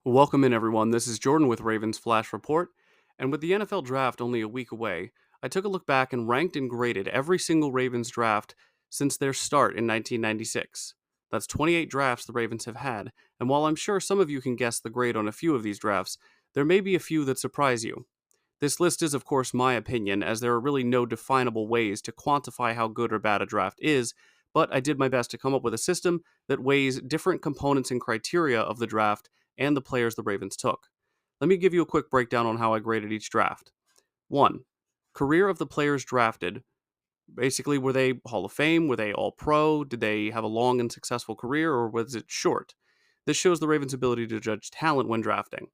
Welcome in, everyone. This is Jordan with Ravens Flash Report. And with the NFL draft only a week away, I took a look back and ranked and graded every single Ravens draft since their start in 1996. That's 28 drafts the Ravens have had, and while I'm sure some of you can guess the grade on a few of these drafts, there may be a few that surprise you. This list is, of course, my opinion, as there are really no definable ways to quantify how good or bad a draft is, but I did my best to come up with a system that weighs different components and criteria of the draft and the players the Ravens took. Let me give you a quick breakdown on how I graded each draft. 1. Career of the players drafted. Basically, were they Hall of Fame? Were they all pro? Did they have a long and successful career, or was it short? This shows the Ravens' ability to judge talent when drafting.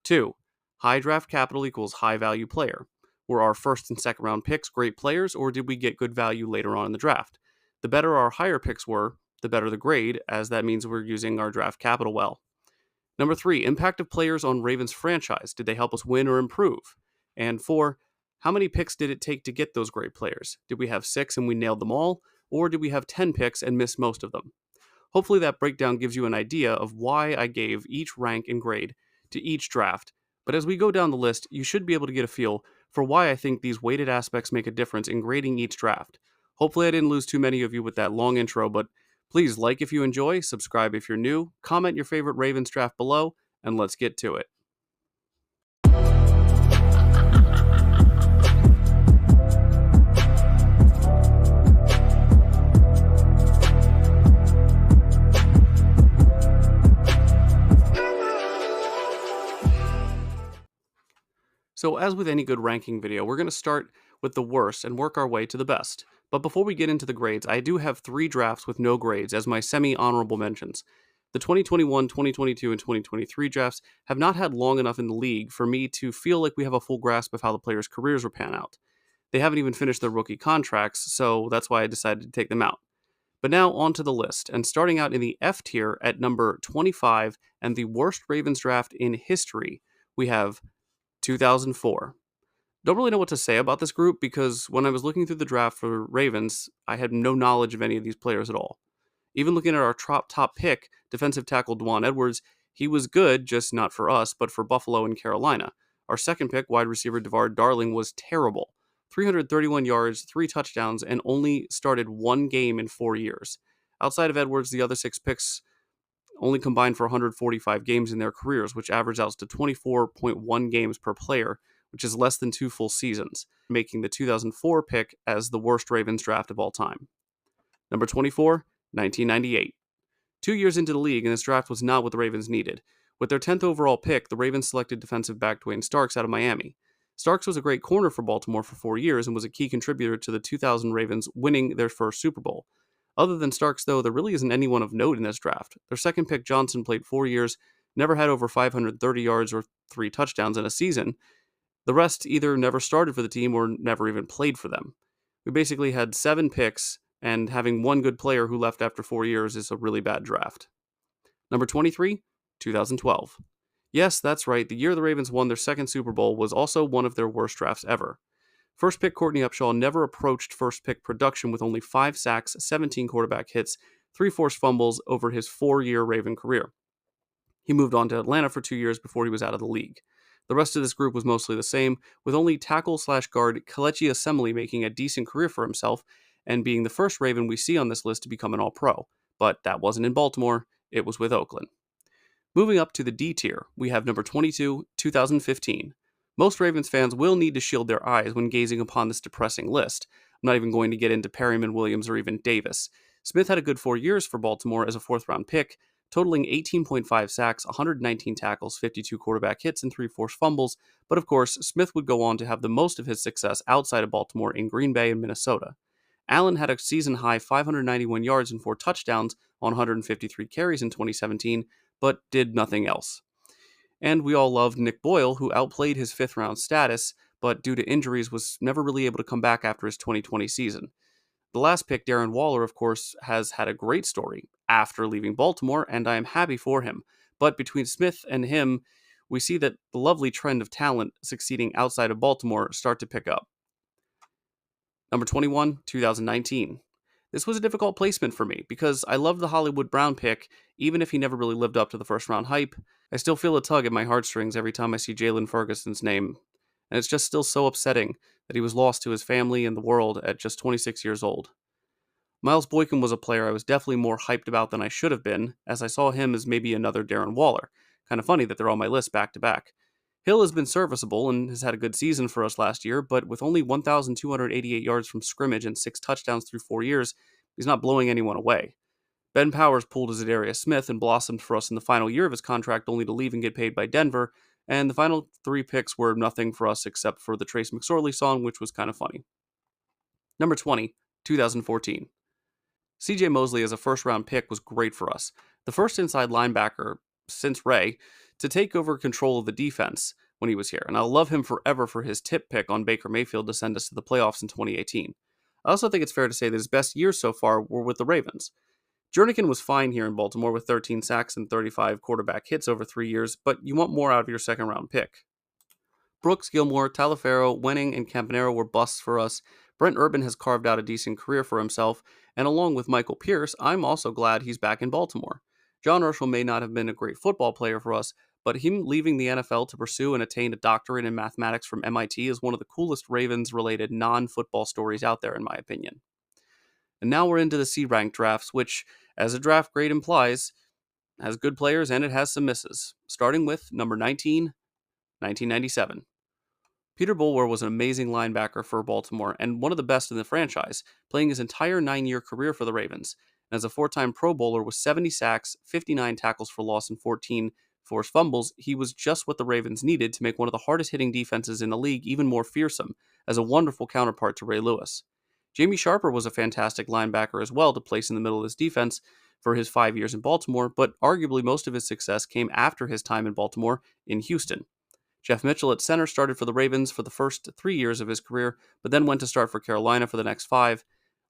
2. High draft capital equals high value player. Were our first and second round picks great players, or did we get good value later on in the draft? The better our higher picks were, the better the grade, as that means we're using our draft capital well. Number 3, impact of players on Ravens franchise. Did they help us win or improve? And 4, how many picks did it take to get those great players? Did we have 6 and we nailed them all? Or did we have 10 picks and miss most of them? Hopefully that breakdown gives you an idea of why I gave each rank and grade to each draft. But as we go down the list, you should be able to get a feel for why I think these weighted aspects make a difference in grading each draft. Hopefully I didn't lose too many of you with that long intro, but please like if you enjoy, subscribe if you're new, comment your favorite Ravens draft below, and let's get to it. So as with any good ranking video, we're going to start with the worst and work our way to the best. But before we get into the grades, I do have 3 drafts with no grades as my semi-honorable mentions. The 2021, 2022, and 2023 drafts have not had long enough in the league for me to feel like we have a full grasp of how the players' careers will pan out. They haven't even finished their rookie contracts, so that's why I decided to take them out. But now on to the list, and starting out in the F tier at number 25 and the worst Ravens draft in history, we have 2004. Don't really know what to say about this group because when I was looking through the draft for Ravens, I had no knowledge of any of these players at all. Even looking at our top pick, defensive tackle Dwan Edwards, he was good, just not for us, but for Buffalo and Carolina. Our second pick, wide receiver DeVar Darling, was terrible. 331 yards, 3 touchdowns, and only started 1 game in 4 years. Outside of Edwards, the other 6 picks only combined for 145 games in their careers, which averages out to 24.1 games per player, which is less than 2 full seasons, making the 2004 pick as the worst Ravens draft of all time. Number 24, 1998. 2 years into the league, and this draft was not what the Ravens needed. With their 10th overall pick, the Ravens selected defensive back Dwayne Starks out of Miami. Starks was a great corner for Baltimore for 4 years and was a key contributor to the 2000 Ravens winning their first Super Bowl. Other than Starks, though, there really isn't anyone of note in this draft. Their second pick, Johnson, played 4 years, never had over 530 yards or 3 touchdowns in a season. The rest either never started for the team or never even played for them. We basically had 7 picks, and having one good player who left after 4 years is a really bad draft. Number 23, 2012. Yes, that's right, the year the Ravens won their second Super Bowl was also one of their worst drafts ever. First pick Courtney Upshaw never approached first pick production with only 5 sacks, 17 quarterback hits, 3 forced fumbles over his 4-year Raven career. He moved on to Atlanta for 2 years before he was out of the league. The rest of this group was mostly the same, with only tackle/guard Kelechi Assembly making a decent career for himself and being the first Raven we see on this list to become an All-Pro. But that wasn't in Baltimore, it was with Oakland. Moving up to the D tier, we have number 22, 2015. Most Ravens fans will need to shield their eyes when gazing upon this depressing list. I'm not even going to get into Perryman, Williams, or even Davis. Smith had a good 4 years for Baltimore as a 4th-round pick, totaling 18.5 sacks, 119 tackles, 52 quarterback hits, and 3 forced fumbles, but of course, Smith would go on to have the most of his success outside of Baltimore in Green Bay and Minnesota. Allen had a season-high 591 yards and 4 touchdowns on 153 carries in 2017, but did nothing else. And we all loved Nick Boyle, who outplayed his 5th-round status, but due to injuries was never really able to come back after his 2020 season. The last pick, Darren Waller, of course, has had a great story after leaving Baltimore, and I am happy for him. But between Smith and him, we see that the lovely trend of talent succeeding outside of Baltimore start to pick up. Number 21, 2019. This was a difficult placement for me because I love the Hollywood Brown pick, even if he never really lived up to the first round hype. I still feel a tug at my heartstrings every time I see Jalen Ferguson's name, and it's just still so upsetting that he was lost to his family and the world at just 26 years old. Miles Boykin was a player I was definitely more hyped about than I should have been, as I saw him as maybe another Darren Waller. Kind of funny that they're on my list back to back. Hill has been serviceable and has had a good season for us last year, but with only 1,288 yards from scrimmage and 6 touchdowns through 4 years, he's not blowing anyone away. Ben Powers pulled as Zadarius Smith and blossomed for us in the final year of his contract, only to leave and get paid by Denver, and the final 3 picks were nothing for us except for the Trace McSorley song, which was kind of funny. Number 20, 2014. CJ Mosley as a first round pick was great for us. The first inside linebacker since Ray to take over control of the defense when he was here, and I'll love him forever for his tip pick on Baker Mayfield to send us to the playoffs in 2018. I also think it's fair to say that his best years so far were with the Ravens. Jernigan was fine here in Baltimore with 13 sacks and 35 quarterback hits over 3 years, but you want more out of your second round pick. Brooks, Gilmore, Talaferro, Wenning, and Campanero were busts for us. Brent Urban has carved out a decent career for himself, and along with Michael Pierce, I'm also glad he's back in Baltimore. John Urschel may not have been a great football player for us, but him leaving the NFL to pursue and attain a doctorate in mathematics from MIT is one of the coolest Ravens-related non-football stories out there, in my opinion. And now we're into the C-rank drafts, which, as a draft grade implies, has good players and it has some misses. Starting with number 19, 1997. Peter Bulwer was an amazing linebacker for Baltimore and one of the best in the franchise, playing his entire 9-year career for the Ravens. And as a 4-time Pro Bowler with 70 sacks, 59 tackles for loss, and 14 forced fumbles, he was just what the Ravens needed to make one of the hardest hitting defenses in the league even more fearsome, as a wonderful counterpart to Ray Lewis. Jamie Sharper was a fantastic linebacker as well to place in the middle of this defense for his 5 years in Baltimore, but arguably most of his success came after his time in Baltimore in Houston. Jeff Mitchell at center started for the Ravens for the first 3 years of his career, but then went to start for Carolina for the next 5.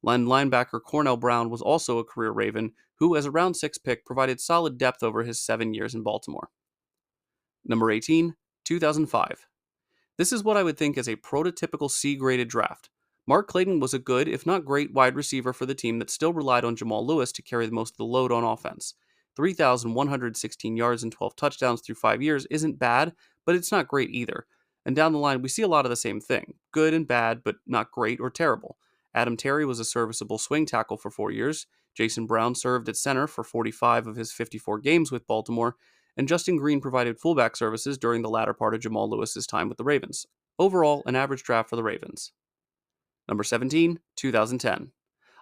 Linebacker Cornell Brown was also a career Raven, who, as a round 6 pick, provided solid depth over his 7 years in Baltimore. Number 18, 2005. This is what I would think is a prototypical C-graded draft. Mark Clayton was a good, if not great, wide receiver for the team that still relied on Jamal Lewis to carry most of the load on offense. 3,116 yards and 12 touchdowns through 5 years isn't bad, but it's not great either. And down the line, we see a lot of the same thing. Good and bad, but not great or terrible. Adam Terry was a serviceable swing tackle for 4 years. Jason Brown served at center for 45 of his 54 games with Baltimore, and Justin Green provided fullback services during the latter part of Jamal Lewis's time with the Ravens. Overall, an average draft for the Ravens. Number 17, 2010.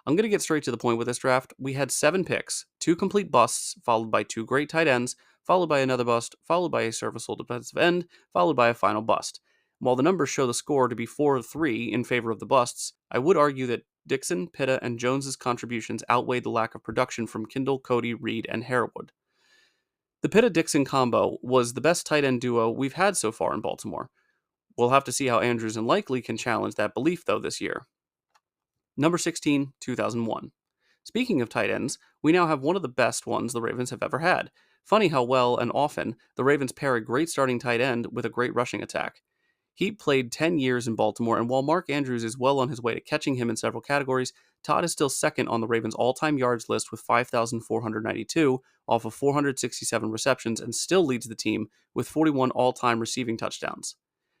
I'm going to get straight to the point with this draft. We had 7 picks, 2 complete busts, followed by 2 great tight ends, followed by another bust, followed by a serviceable defensive end, followed by a final bust. While the numbers show the score to be 4-3 in favor of the busts, I would argue that Dixon, Pitta, and Jones's contributions outweighed the lack of production from Kindle, Cody, Reed, and Harewood. The Pitta-Dixon combo was the best tight end duo we've had so far in Baltimore. We'll have to see how Andrews and Likely can challenge that belief, though, this year. Number 16, 2001. Speaking of tight ends, we now have one of the best ones the Ravens have ever had. Funny how well and often the Ravens pair a great starting tight end with a great rushing attack. He played 10 years in Baltimore, and while Mark Andrews is well on his way to catching him in several categories, Todd is still second on the Ravens' all-time yards list with 5,492 off of 467 receptions and still leads the team with 41 all-time receiving touchdowns.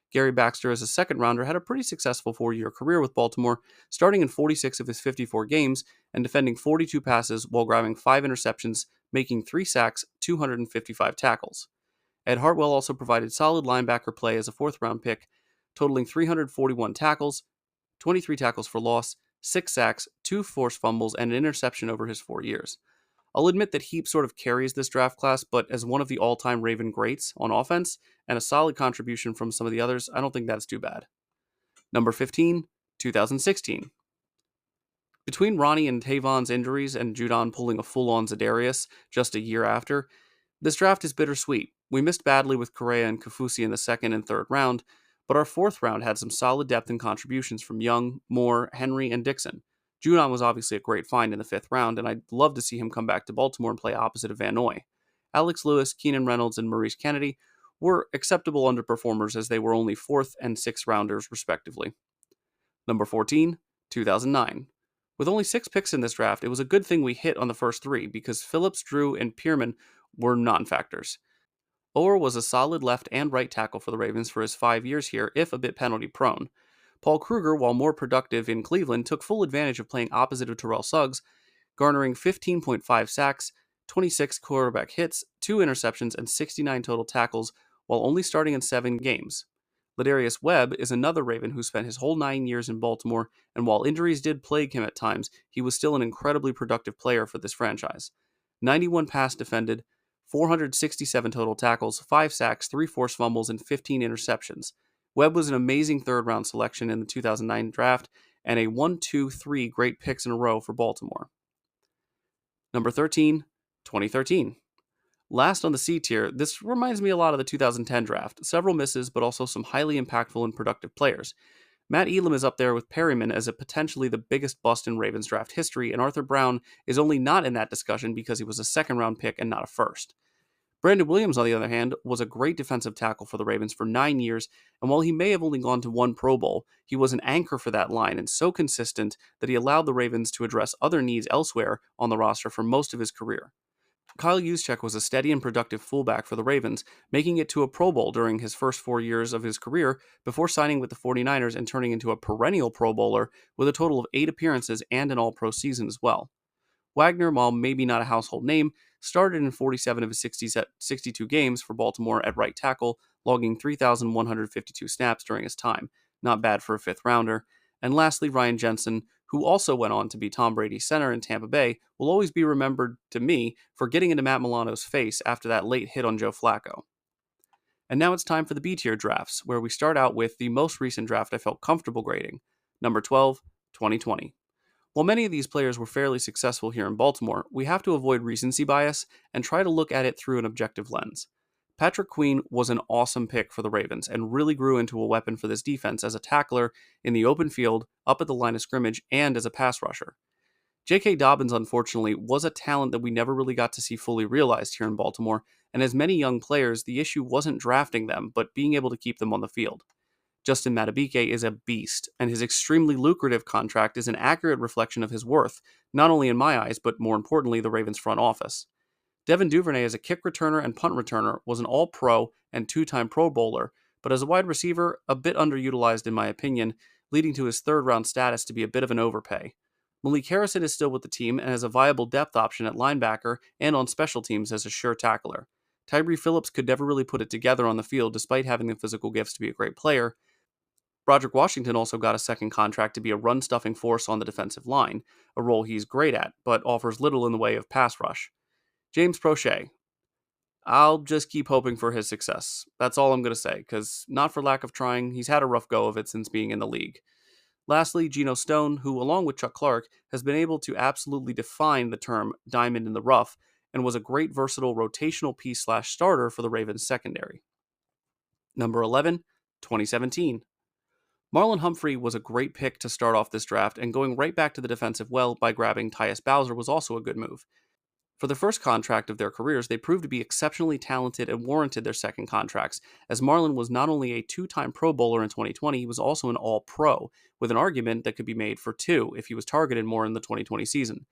Gary Baxter, as a second-rounder, had a pretty successful 4-year career with Baltimore, starting in 46 of his 54 games and defending 42 passes while grabbing 5 interceptions, making 3 sacks, 255 tackles. Ed Hartwell also provided solid linebacker play as a 4th-round pick, totaling 341 tackles, 23 tackles for loss, 6 sacks, 2 forced fumbles, and an interception over his 4 years. I'll admit that Heap sort of carries this draft class, but as one of the all-time Raven greats on offense and a solid contribution from some of the others, I don't think that's too bad. Number 15, 2016. Between Ronnie and Tavon's injuries and Judon pulling a full-on Zadarius just a year after, this draft is bittersweet. We missed badly with Correa and Kaufusi in the 2nd and 3rd round, but our 4th round had some solid depth and contributions from Young, Moore, Henry, and Dixon. Judon was obviously a great find in the 5th round, and I'd love to see him come back to Baltimore and play opposite of Van Noy. Alex Lewis, Keenan Reynolds, and Maurice Kennedy were acceptable underperformers as they were only 4th and 6th rounders, respectively. Number 14, 2009. With only 6 picks in this draft, it was a good thing we hit on the first 3 because Phillips, Drew, and Pierman were non factors. Orr was a solid left and right tackle for the Ravens for his 5 years here, if a bit penalty prone. Paul Kruger, while more productive in Cleveland, took full advantage of playing opposite of Terrell Suggs, garnering 15.5 sacks, 26 quarterback hits, 2 interceptions, and 69 total tackles, while only starting in 7 games. Ladarius Webb is another Raven who spent his whole 9 years in Baltimore, and while injuries did plague him at times, he was still an incredibly productive player for this franchise. 91 pass defended, 467 total tackles, 5 sacks, 3 forced fumbles, and 15 interceptions. Webb was an amazing third-round selection in the 2009 draft, and a 1-2-3 great picks in a row for Baltimore. Number 13, 2013. Last on the C tier, this reminds me a lot of the 2010 draft. Several misses, but also some highly impactful and productive players. Matt Elam is up there with Perryman as a potentially the biggest bust in Ravens draft history, and Arthur Brown is only not in that discussion because he was a second-round pick and not a first. Brandon Williams, on the other hand, was a great defensive tackle for the Ravens for 9 years, and while he may have only gone to 1 Pro Bowl, he was an anchor for that line and so consistent that he allowed the Ravens to address other needs elsewhere on the roster for most of his career. Kyle Juszczyk was a steady and productive fullback for the Ravens, making it to a Pro Bowl during his first 4 years of his career before signing with the 49ers and turning into a perennial Pro Bowler with a total of 8 appearances and an All-Pro season as well. Wagner, while maybe not a household name, started in 47 of his 62 games for Baltimore at right tackle, logging 3,152 snaps during his time. Not bad for a 5th-rounder. And lastly, Ryan Jensen, who also went on to be Tom Brady's center in Tampa Bay, will always be remembered to me for getting into Matt Milano's face after that late hit on Joe Flacco. And now it's time for the B-tier drafts, where we start out with the most recent draft I felt comfortable grading, number 12, 2020. While many of these players were fairly successful here in Baltimore, we have to avoid recency bias and try to look at it through an objective lens. Patrick Queen was an awesome pick for the Ravens and really grew into a weapon for this defense as a tackler in the open field, up at the line of scrimmage, and as a pass rusher. J.K. Dobbins, unfortunately, was a talent that we never really got to see fully realized here in Baltimore, and as many young players, the issue wasn't drafting them, but being able to keep them on the field. Justin Madubuike is a beast, and his extremely lucrative contract is an accurate reflection of his worth, not only in my eyes, but more importantly, the Ravens front office. Devin Duvernay as a kick returner and punt returner was an all-pro and 2-time Pro Bowler, but as a wide receiver, a bit underutilized in my opinion, leading to his third-round status to be a bit of an overpay. Malik Harrison is still with the team and has a viable depth option at linebacker and on special teams as a sure tackler. Tyree Phillips could never really put it together on the field despite having the physical gifts to be a great player. Broderick Washington also got a second contract to be a run-stuffing force on the defensive line, a role he's great at, but offers little in the way of pass rush. James Prochet. I'll just keep hoping for his success. That's all I'm going to say, because not for lack of trying, he's had a rough go of it since being in the league. Lastly, Geno Stone, who, along with Chuck Clark, has been able to absolutely define the term diamond in the rough and was a great versatile rotational piece/starter for the Ravens secondary. Number 11, 2017. Marlon Humphrey was a great pick to start off this draft, and going right back to the defensive well by grabbing Tyus Bowser was also a good move. For the first contract of their careers, they proved to be exceptionally talented and warranted their second contracts, as Marlon was not only a 2-time Pro Bowler in 2020, he was also an All-Pro, with an argument that could be made for 2 if he was targeted more in the 2020 season.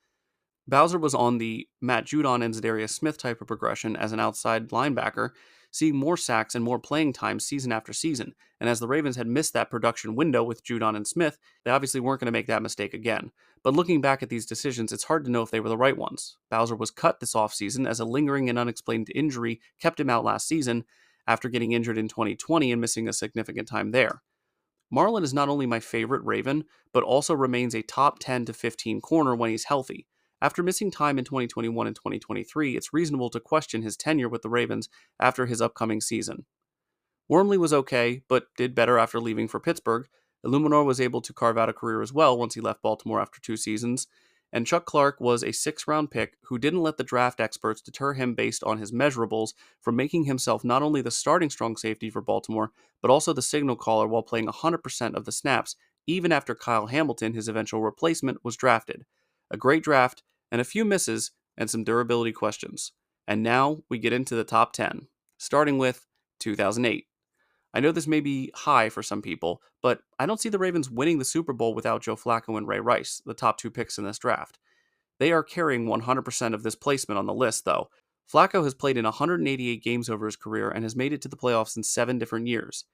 Bowser was on the Matt Judon and Zadarius Smith type of progression as an outside linebacker, seeing more sacks and more playing time season after season, and as the Ravens had missed that production window with Judon and Smith, they obviously weren't going to make that mistake again. But looking back at these decisions, it's hard to know if they were the right ones. Bowser was cut this offseason as a lingering and unexplained injury kept him out last season after getting injured in 2020 and missing a significant time there. Marlon is not only my favorite Raven, but also remains a top 10 to 15 corner when he's healthy. After missing time in 2021 and 2023, it's reasonable to question his tenure with the Ravens after his upcoming season. Wormley was okay, but did better after leaving for Pittsburgh. Illuminor was able to carve out a career as well once he left Baltimore after 2 seasons. And Chuck Clark was a 6th-round pick who didn't let the draft experts deter him based on his measurables from making himself not only the starting strong safety for Baltimore, but also the signal caller while playing 100% of the snaps, even after Kyle Hamilton, his eventual replacement, was drafted. A great draft, and a few misses, and some durability questions. And now we get into the top 10, starting with 2008. I know this may be high for some people, but I don't see the Ravens winning the Super Bowl without Joe Flacco and Ray Rice, the top two picks in this draft. They are carrying 100% of this placement on the list, though. Flacco has played in 188 games over his career and has made it to the playoffs in 7 different years.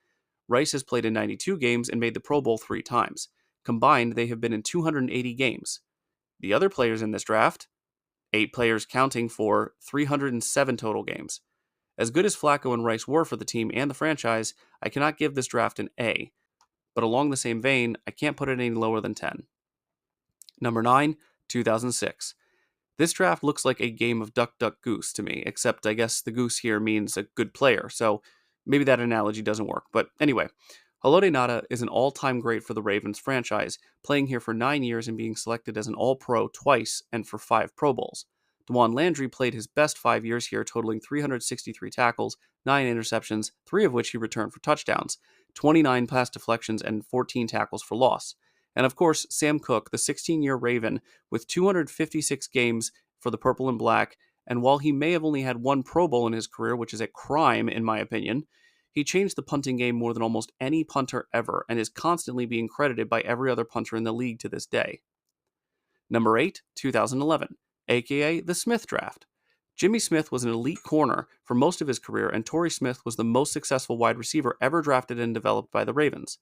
Rice has played in 92 games and made the Pro Bowl 3 times. Combined, they have been in 280 games. The other players in this draft, 8 players counting for 307 total games. As good as Flacco and Rice were for the team and the franchise, I cannot give this draft an A. But along the same vein, I can't put it any lower than 10. Number 9, 2006. This draft looks like a game of duck, duck, goose to me, except I guess the goose here means a good player, so maybe that analogy doesn't work. But anyway, Haloti Ngata is an all-time great for the Ravens franchise, playing here for 9 years and being selected as an All-Pro twice and for 5 Pro Bowls. DeJuan Landry played his best 5 years here, totaling 363 tackles, 9 interceptions, 3 of which he returned for touchdowns, 29 pass deflections, and 14 tackles for loss. And of course, Sam Cooke, the 16-year Raven, with 256 games for the Purple and Black, and while he may have only had 1 Pro Bowl in his career, which is a crime in my opinion, he changed the punting game more than almost any punter ever and is constantly being credited by every other punter in the league to this day. Number 8, 2011, aka the Smith Draft. Jimmy Smith was an elite corner for most of his career, and Torrey Smith was the most successful wide receiver ever drafted and developed by the Ravens.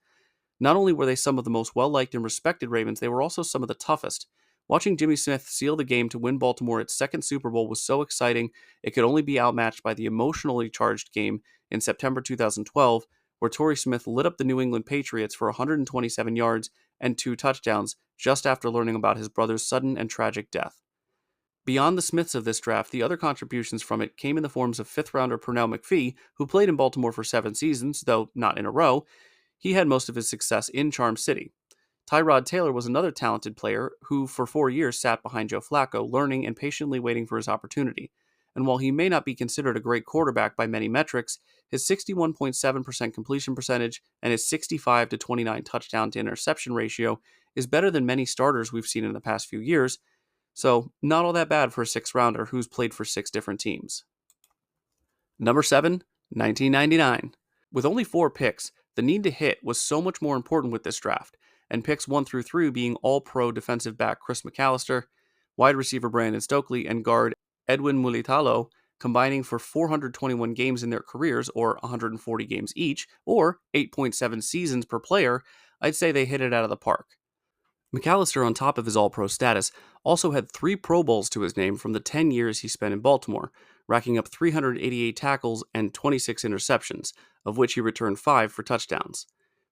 Not only were they some of the most well-liked and respected Ravens, they were also some of the toughest. Watching Jimmy Smith seal the game to win Baltimore its second Super Bowl was so exciting, it could only be outmatched by the emotionally charged game in September 2012, where Torrey Smith lit up the New England Patriots for 127 yards and 2 touchdowns just after learning about his brother's sudden and tragic death. Beyond the Smiths of this draft, the other contributions from it came in the forms of 5th-rounder Pernell McPhee, who played in Baltimore for 7 seasons, though not in a row. He had most of his success in Charm City. Tyrod Taylor was another talented player who, for 4 years, sat behind Joe Flacco, learning and patiently waiting for his opportunity. And while he may not be considered a great quarterback by many metrics, his 61.7% completion percentage and his 65 to 29 touchdown to interception ratio is better than many starters we've seen in the past few years, so not all that bad for a 6th-rounder who's played for 6 different teams. Number 7, 1999. With only 4 picks, the need to hit was so much more important with this draft, and picks 1 through 3 being All-Pro defensive back Chris McAllister, wide receiver Brandon Stokely, and guard Edwin Mulitalo combining for 421 games in their careers, or 140 games each, or 8.7 seasons per player, I'd say they hit it out of the park. McAllister, on top of his All-Pro status, also had 3 Pro Bowls to his name from the 10 years he spent in Baltimore, racking up 388 tackles and 26 interceptions, of which he returned 5 for touchdowns.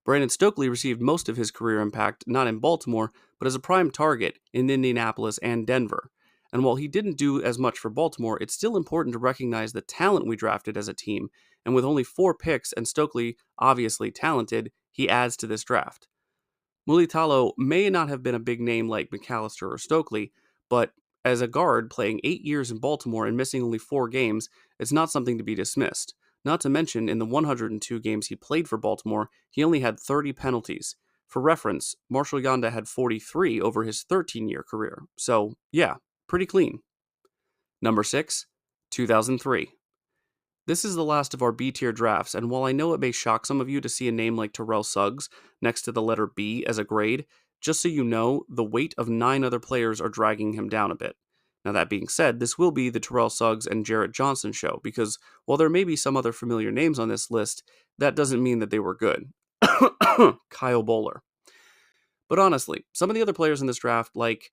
Brandon Stokely received most of his career impact not in Baltimore, but as a prime target in Indianapolis and Denver. And while he didn't do as much for Baltimore, it's still important to recognize the talent we drafted as a team, and with only 4 picks and Stokely obviously talented, he adds to this draft. Mulitalo may not have been a big name like McAllister or Stokely, but as a guard playing 8 years in Baltimore and missing only 4 games, it's not something to be dismissed. Not to mention, in the 102 games he played for Baltimore, he only had 30 penalties. For reference, Marshall Yanda had 43 over his 13-year career. So, yeah, pretty clean. Number 6, 2003. This is the last of our B-tier drafts, and while I know it may shock some of you to see a name like Terrell Suggs next to the letter B as a grade, just so you know, the weight of 9 other players are dragging him down a bit. Now that being said, this will be the Terrell Suggs and Jarrett Johnson show, because while there may be some other familiar names on this list, that doesn't mean that they were good. Kyle Bowler. But honestly, some of the other players in this draft, like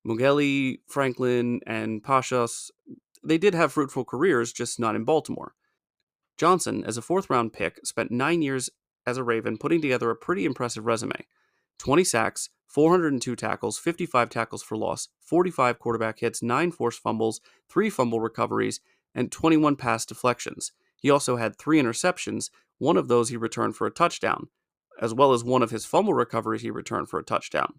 Mugeli, Franklin, and Pashas, they did have fruitful careers, just not in Baltimore. Johnson, as a 4th-round pick, spent 9 years as a Raven putting together a pretty impressive resume. 20 sacks, 402 tackles, 55 tackles for loss, 45 quarterback hits, 9 forced fumbles, 3 fumble recoveries, and 21 pass deflections. He also had 3 interceptions, one of those he returned for a touchdown, as well as one of his fumble recoveries he returned for a touchdown.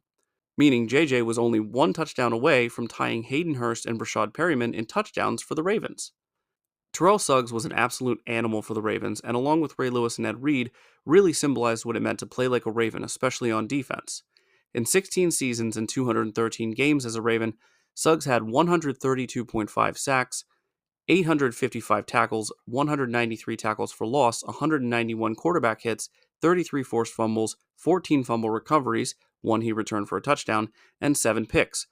Meaning JJ was only 1 touchdown away from tying Hayden Hurst and Brashad Perryman in touchdowns for the Ravens. Terrell Suggs was an absolute animal for the Ravens, and along with Ray Lewis and Ed Reed, really symbolized what it meant to play like a Raven, especially on defense. In 16 seasons and 213 games as a Raven, Suggs had 132.5 sacks, 855 tackles, 193 tackles for loss, 191 quarterback hits, 33 forced fumbles, 14 fumble recoveries, one he returned for a touchdown, and 7 picks,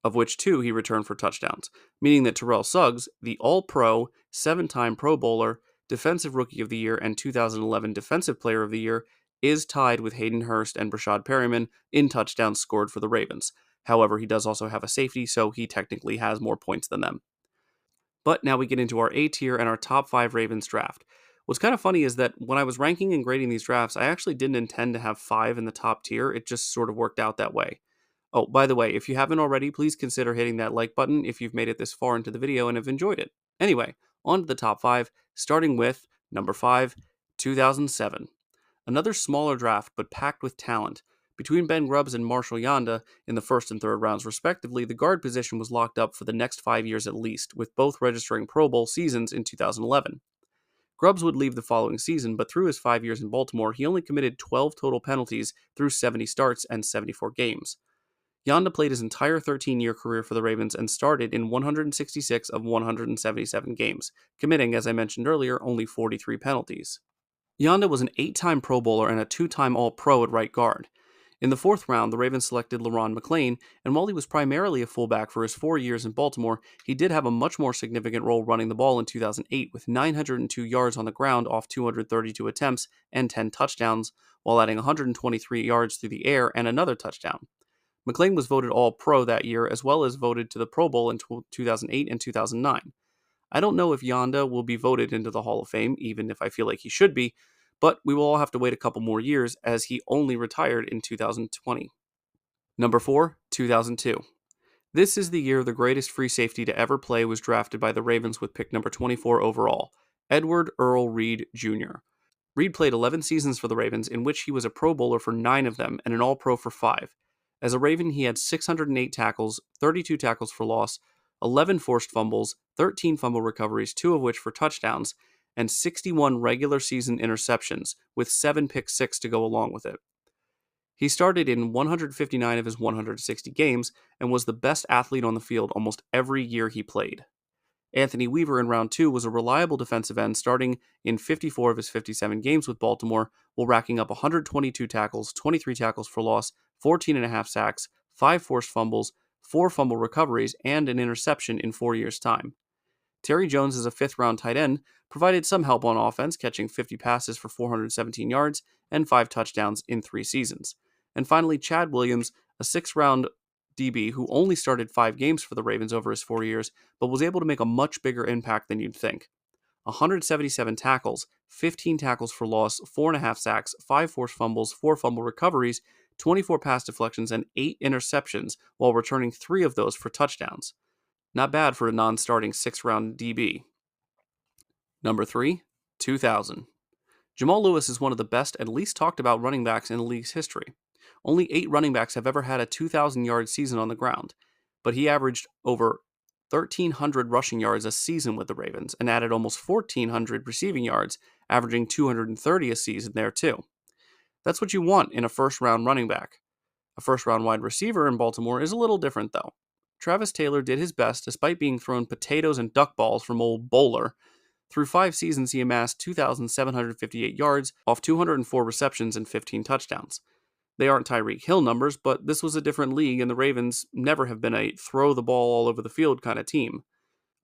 of which 2 he returned for touchdowns, meaning that Terrell Suggs, the All-Pro, 7-time Pro Bowler, Defensive Rookie of the Year, and 2011 Defensive Player of the Year, is tied with Hayden Hurst and Brashad Perryman in touchdowns scored for the Ravens. However, he does also have a safety, so he technically has more points than them. But now we get into our A tier and our top 5 Ravens draft. What's kind of funny is that when I was ranking and grading these drafts, I actually didn't intend to have 5 in the top tier. It just sort of worked out that way. Oh, by the way, if you haven't already, please consider hitting that like button if you've made it this far into the video and have enjoyed it. Anyway, on to the top 5, starting with number 5, 2007. Another smaller draft, but packed with talent. Between Ben Grubbs and Marshall Yanda in the first and third rounds, respectively, the guard position was locked up for the next 5 years at least, with both registering Pro Bowl seasons in 2011. Grubbs would leave the following season, but through his 5 years in Baltimore, he only committed 12 total penalties through 70 starts and 74 games. Yanda played his entire 13-year career for the Ravens and started in 166 of 177 games, committing, as I mentioned earlier, only 43 penalties. Yanda was an 8-time Pro Bowler and a 2-time All-Pro at right guard. In the fourth round, the Ravens selected LaRon McClain, and while he was primarily a fullback for his 4 years in Baltimore, he did have a much more significant role running the ball in 2008 with 902 yards on the ground off 232 attempts and 10 touchdowns, while adding 123 yards through the air and another touchdown. McClain was voted All-Pro that year, as well as voted to the Pro Bowl in 2008 and 2009. I don't know if Yanda will be voted into the Hall of Fame, even if I feel like he should be, but we will all have to wait a couple more years as he only retired in 2020. Number 4, 2002. This is the year the greatest free safety to ever play was drafted by the Ravens with pick number 24 overall, Edward Earl Reed Jr. Reed played 11 seasons for the Ravens, in which he was a Pro Bowler for 9 of them and an All-Pro for 5. As a Raven, he had 608 tackles, 32 tackles for loss, 11 forced fumbles, 13 fumble recoveries, 2 of which for touchdowns, and 61 regular season interceptions, with 7 pick-six to go along with it. He started in 159 of his 160 games and was the best athlete on the field almost every year he played. Anthony Weaver in round 2 was a reliable defensive end, starting in 54 of his 57 games with Baltimore, while racking up 122 tackles, 23 tackles for loss, 14.5 sacks, 5 forced fumbles, 4 fumble recoveries, and an interception in 4 years' time. Terry Jones, as a 5th-round tight end, provided some help on offense, catching 50 passes for 417 yards and 5 touchdowns in 3 seasons. And finally, Chad Williams, a 6th-round DB who only started 5 games for the Ravens over his 4 years, but was able to make a much bigger impact than you'd think. 177 tackles, 15 tackles for loss, 4.5 sacks, 5 forced fumbles, 4 fumble recoveries, 24 pass deflections, and 8 interceptions, while returning 3 of those for touchdowns. Not bad for a non-starting 6th-round DB. Number 3, 2000. Jamal Lewis is one of the best and least talked about running backs in the league's history. Only 8 running backs have ever had a 2,000-yard season on the ground, but he averaged over 1,300 rushing yards a season with the Ravens and added almost 1,400 receiving yards, averaging 230 a season there too. That's what you want in a first-round running back. A first-round wide receiver in Baltimore is a little different though. Travis Taylor did his best despite being thrown potatoes and duck balls from old Bowler. Through 5 seasons, he amassed 2,758 yards off 204 receptions and 15 touchdowns. They aren't Tyreek Hill numbers, but this was a different league, and the Ravens never have been a throw the ball all over the field kind of team.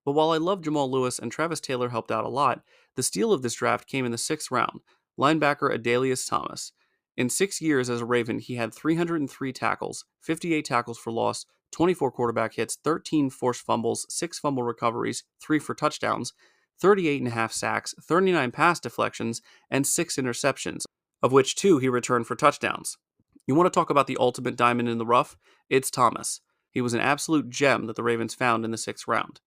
But while I love Jamal Lewis and Travis Taylor helped out a lot, the steal of this draft came in the 6th round, linebacker Adalius Thomas. In 6 years as a Raven, he had 303 tackles, 58 tackles for loss, 24 quarterback hits, 13 forced fumbles, 6 fumble recoveries, 3 for touchdowns, 38.5 sacks, 39 pass deflections, and 6 interceptions, of which 2 he returned for touchdowns. You want to talk about the ultimate diamond in the rough? It's Thomas. He was an absolute gem that the Ravens found in the 6th round.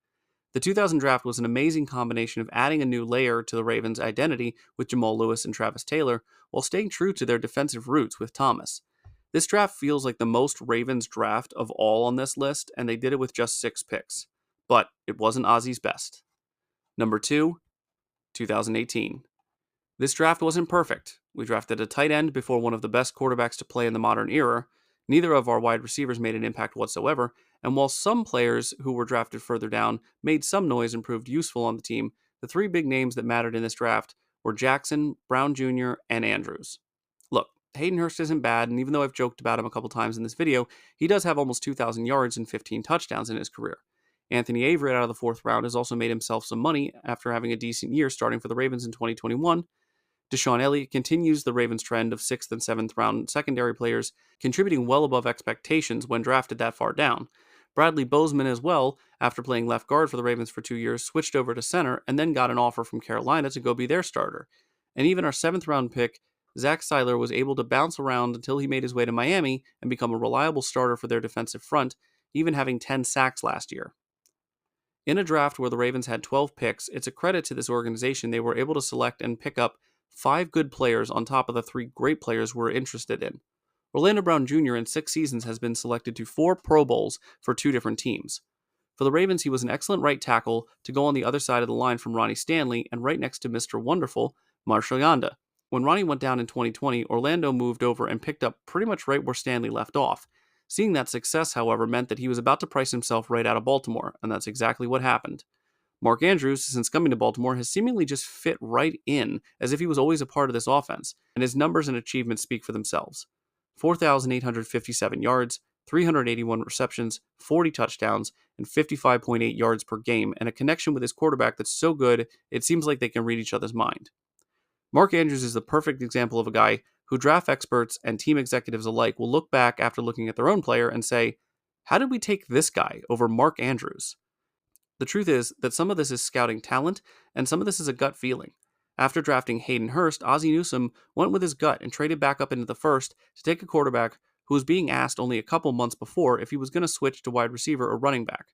The 2000 draft was an amazing combination of adding a new layer to the Ravens' identity with Jamal Lewis and Travis Taylor, while staying true to their defensive roots with Thomas. This draft feels like the most Ravens draft of all on this list, and they did it with just 6 picks. But it wasn't Ozzy's best. Number 2, 2018. This draft wasn't perfect. We drafted a tight end before one of the best quarterbacks to play in the modern era. Neither of our wide receivers made an impact whatsoever, And while some players who were drafted further down made some noise and proved useful on the team, the three big names that mattered in this draft were Jackson, Brown Jr., and Andrews. Look, Hayden Hurst isn't bad, and even though I've joked about him a couple times in this video, he does have almost 2,000 yards and 15 touchdowns in his career. Anthony Averett out of the fourth round has also made himself some money after having a decent year starting for the Ravens in 2021. Deshaun Elliott continues the Ravens' trend of 6th and 7th round secondary players, contributing well above expectations when drafted that far down. Bradley Bozeman as well, after playing left guard for the Ravens for 2 years, switched over to center and then got an offer from Carolina to go be their starter. And even our 7th round pick, Zach Seiler, was able to bounce around until he made his way to Miami and become a reliable starter for their defensive front, even having 10 sacks last year. In a draft where the Ravens had 12 picks, it's a credit to this organization they were able to select and pick up 5 good players on top of the 3 great players we're interested in. Orlando Brown Jr. in 6 seasons has been selected to 4 Pro Bowls for 2 different teams. For the Ravens, he was an excellent right tackle to go on the other side of the line from Ronnie Stanley and right next to Mr. Wonderful, Marshall Yanda. When Ronnie went down in 2020, Orlando moved over and picked up pretty much right where Stanley left off. Seeing that success, however, meant that he was about to price himself right out of Baltimore, and that's exactly what happened. Mark Andrews, since coming to Baltimore, has seemingly just fit right in, as if he was always a part of this offense, and his numbers and achievements speak for themselves. 4,857 yards, 381 receptions, 40 touchdowns, and 55.8 yards per game, and a connection with his quarterback that's so good, it seems like they can read each other's mind. Mark Andrews is the perfect example of a guy who draft experts and team executives alike will look back after looking at their own player and say, how did we take this guy over Mark Andrews? The truth is that some of this is scouting talent, and some of this is a gut feeling. After drafting Hayden Hurst, Ozzie Newsome went with his gut and traded back up into the first to take a quarterback who was being asked only a couple months before if he was going to switch to wide receiver or running back.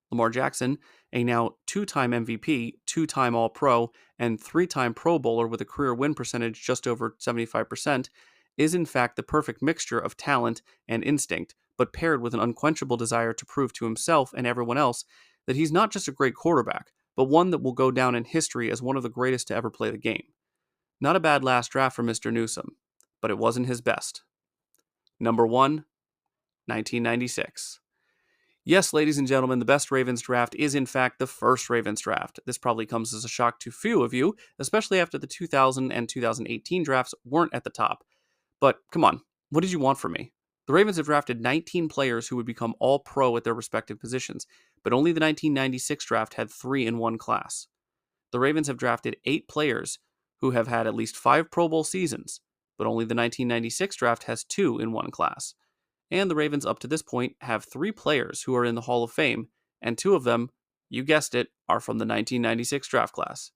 Lamar Jackson, a now 2-time MVP, 2-time All-Pro, and 3-time Pro Bowler with a career win percentage just over 75%, is in fact the perfect mixture of talent and instinct, but paired with an unquenchable desire to prove to himself and everyone else that he's not just a great quarterback, but one that will go down in history as one of the greatest to ever play the game. Not a bad last draft for Mr. Newsome, but it wasn't his best. Number 1, 1996. Yes, ladies and gentlemen, the best Ravens draft is in fact the first Ravens draft. This probably comes as a shock to few of you, especially after the 2000 and 2018 drafts weren't at the top. But come on, what did you want from me? The Ravens have drafted 19 players who would become all-pro at their respective positions, but only the 1996 draft had 3 in one class. The Ravens have drafted 8 players who have had at least 5 Pro Bowl seasons, but only the 1996 draft has 2 in one class. And the Ravens up to this point have 3 players who are in the Hall of Fame, and 2 of them, you guessed it, are from the 1996 draft class.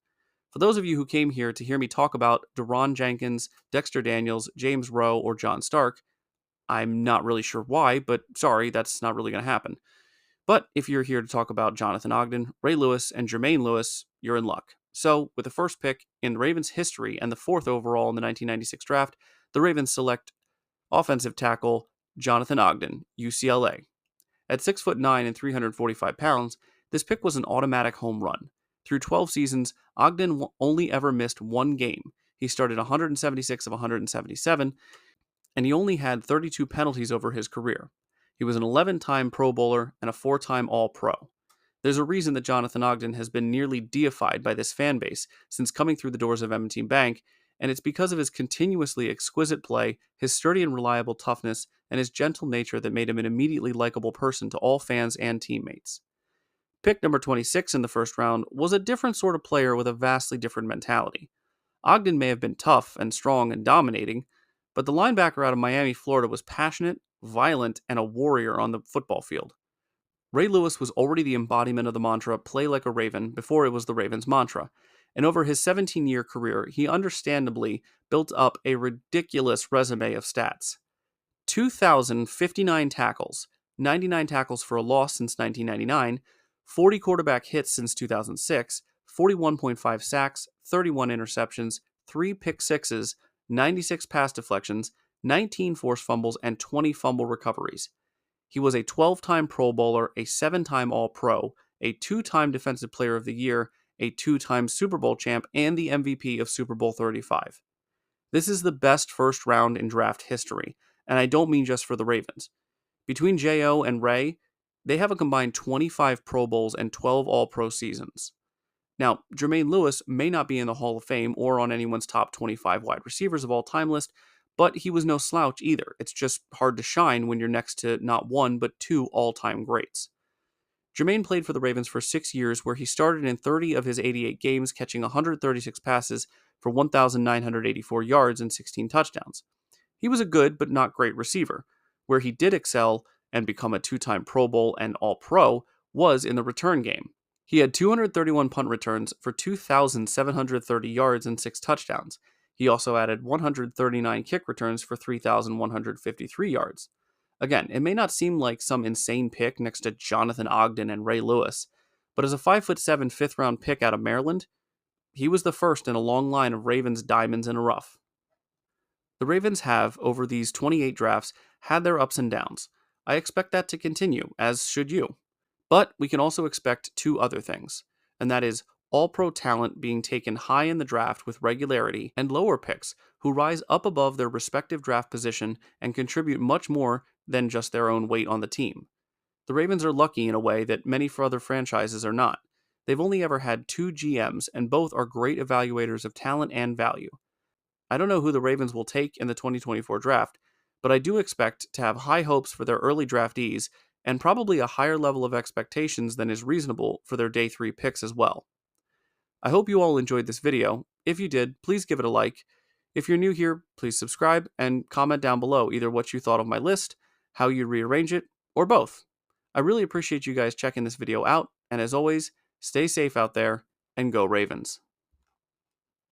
For those of you who came here to hear me talk about Deron Jenkins, Dexter Daniels, James Rowe, or John Stark, I'm not really sure why, but sorry, that's not really going to happen. But if you're here to talk about Jonathan Ogden, Ray Lewis, and Jermaine Lewis, you're in luck. So, with the first pick in the Ravens' history and the 4th overall in the 1996 draft, the Ravens select offensive tackle Jonathan Ogden, UCLA. At 6'9" and 345 pounds, this pick was an automatic home run. Through 12 seasons, Ogden only ever missed 1 game. He started 176 of 177, and he only had 32 penalties over his career. He was an 11-time Pro Bowler and a 4-time All-Pro. There's a reason that Jonathan Ogden has been nearly deified by this fan base since coming through the doors of M&T Bank, and it's because of his continuously exquisite play, his sturdy and reliable toughness, and his gentle nature that made him an immediately likable person to all fans and teammates. Pick number 26 in the first round was a different sort of player with a vastly different mentality. Ogden may have been tough and strong and dominating, but the linebacker out of Miami, Florida was passionate, violent, and a warrior on the football field. Ray Lewis was already the embodiment of the mantra, play like a Raven, before it was the Ravens' mantra. And over his 17-year career, he understandably built up a ridiculous resume of stats. 2,059 tackles, 99 tackles for a loss since 1999, 40 quarterback hits since 2006, 41.5 sacks, 31 interceptions, 3 pick sixes, 96 pass deflections, 19 forced fumbles, and 20 fumble recoveries. He was a 12-time Pro Bowler, a 7-time All-Pro, a 2-time Defensive Player of the Year, a 2-time Super Bowl champ, and the MVP of Super Bowl 35. This is the best first round in draft history, and I don't mean just for the Ravens. Between J.O. and Ray, They have a combined 25 Pro Bowls and 12 All-Pro seasons. Now, Jermaine Lewis may not be in the Hall of Fame or on anyone's top 25 wide receivers of all time list, but he was no slouch either. It's just hard to shine when you're next to not one, but two all-time greats. Jermaine played for the Ravens for 6 years, where he started in 30 of his 88 games, catching 136 passes for 1,984 yards and 16 touchdowns. He was a good but not great receiver. Where he did excel and become a two-time Pro Bowl and All-Pro was in the return game. He had 231 punt returns for 2,730 yards and 6 touchdowns. He also added 139 kick returns for 3,153 yards. Again, it may not seem like some insane pick next to Jonathan Ogden and Ray Lewis, but as a 5'7" fifth-round pick out of Maryland, he was the first in a long line of Ravens diamonds in a rough. The Ravens have, over these 28 drafts, had their ups and downs. I expect that to continue, as should you. But we can also expect two other things, and that is all-pro talent being taken high in the draft with regularity, and lower picks who rise up above their respective draft position and contribute much more than just their own weight on the team. The Ravens are lucky in a way that many other franchises are not. They've only ever had two GMs, and both are great evaluators of talent and value. I don't know who the Ravens will take in the 2024 draft, but I do expect to have high hopes for their early draftees and probably a higher level of expectations than is reasonable for their day 3 picks as well. I hope you all enjoyed this video. If you did, please give it a like. If you're new here, please subscribe and comment down below either what you thought of my list, how you'd rearrange it, or both. I really appreciate you guys checking this video out, and as always, stay safe out there and go Ravens.